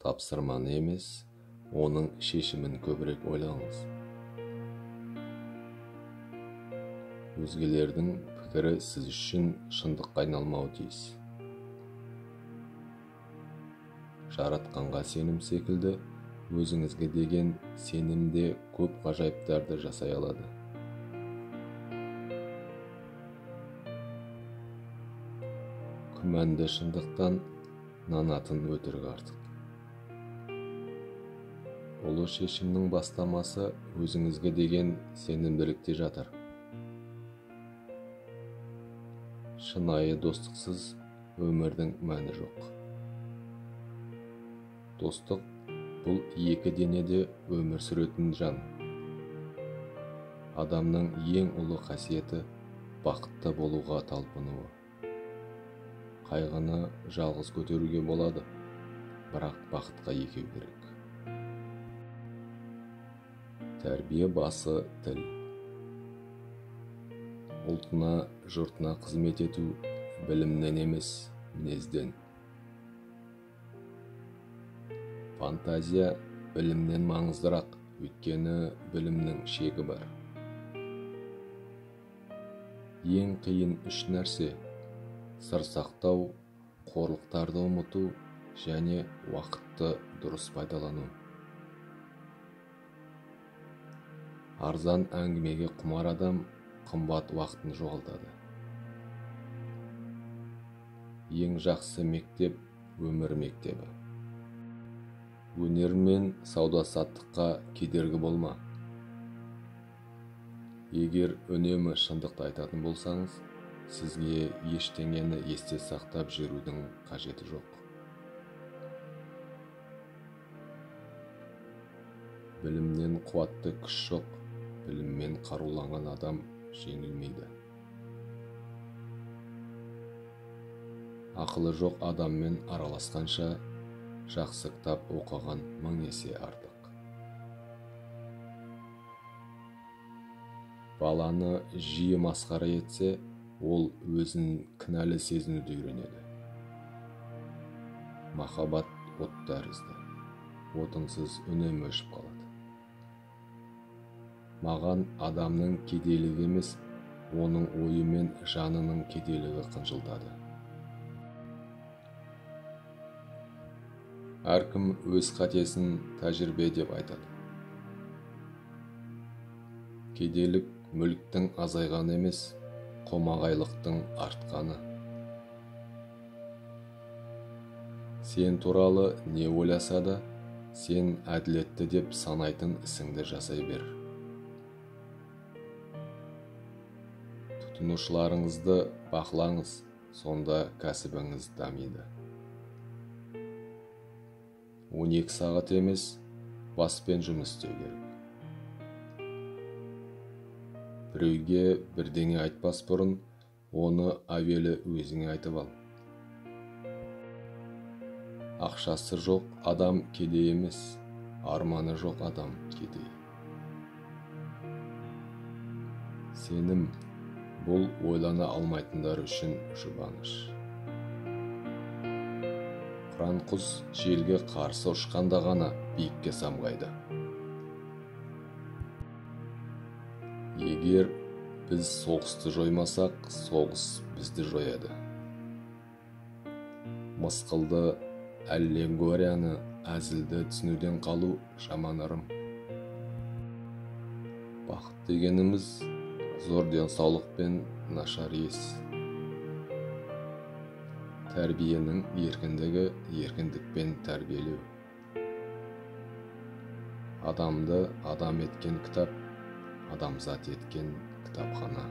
Тапсырманы емес, оның шешімін көбірек ойлаңыз. Өзгелердің пікірі сіз үшін шындыққа айналмауы тиіс. Жаратқанға сенім секілді, өзіңізге деген сенім де көп ғажайыптарды жасай алады. Күмәнді шындықтан нанатын өтірік артық. Ұлы шешімнің бастамасы өзіңізге деген сенімділікте жатыр. Шынайы достықсыз өмірдің мәні жоқ. Достық бұл екі денеде өмір сүретін жан. Адамның ең ұлы қасиеті бақытты болуға талпынуы. Қайғыны жалғыз көтеруге болады, бірақ бақытқа екеу керек. Тәрбие басы тіл. Ұлтына, жұртына қызмет ету білімнен емес, мінезден. Фантазия білімнен маңыздырақ, өйткені білімнің шегі бар. Ең қиын үш нәрсе: сыр сақтау, қорлықтарды ұмыту және уақытты дұрыс пайдалану. Арзан әңгімеге құмар адам қымбат уақытын жоғалтады. Ең жақсы мектеп өмір мектебі. Өнер мен сауда-саттыққа кедергі болма. Егер үнемі шындықты айтатын болсаңыз, сізге ештеңені есте сақтап жүрудің қажеті жоқ. Білімнен қуатты күш жоқ, біліммен қаруланған адам жеңілмейді. Ақылы жоқ адаммен араласқанша, жақсы кітап оқыған 1000 есе артық. Баланы жиі масқара етсе, ол өзін кінәлі сезінуді үйренеді. Махаббат от тәрізді, отынсыз үнемі өшіп қалады. Маған адамның кедейлігі емес, оның ойы мен жанының кедейлігі қынжылтады. Әркім өз қатесін тәжірибе деп айтады. Кедейлік мүліктің азайғаны емес, қомағайлықтың артқаны. Сен туралы не ойласа да, сен әділетті деп санайтын ісіңді жасай бер. Тұтынушыларыңызды бақылаңыз, сонда кәсібіңіз дамиды. 12 сағат емес, баспен жұмыс істеу керек. Біреуге бірдеңе айтпас бұрын, оны әуелі өзіңе айтып ал. Ақшасы жоқ адам кедей емес, арманы жоқ адам кедей. Сенім бұл ойлана алмайтындар үшін жұбаныш. Қыран құс желге қарсы ұшқанда ғана биікке самғайды. Егер біз соғысты жоймасақ, соғыс бізді жояды. Мысқылды, аллегорияны, әзілді түсінуден қалу жаман ырым. Бақыт дегеніміз зор денсаулық пен нашар ес. Тәрбиенің еркіндігі еркіндікпен тәрбиелеу. Адамды адам еткен кітап, адамзат еткен кітапхана.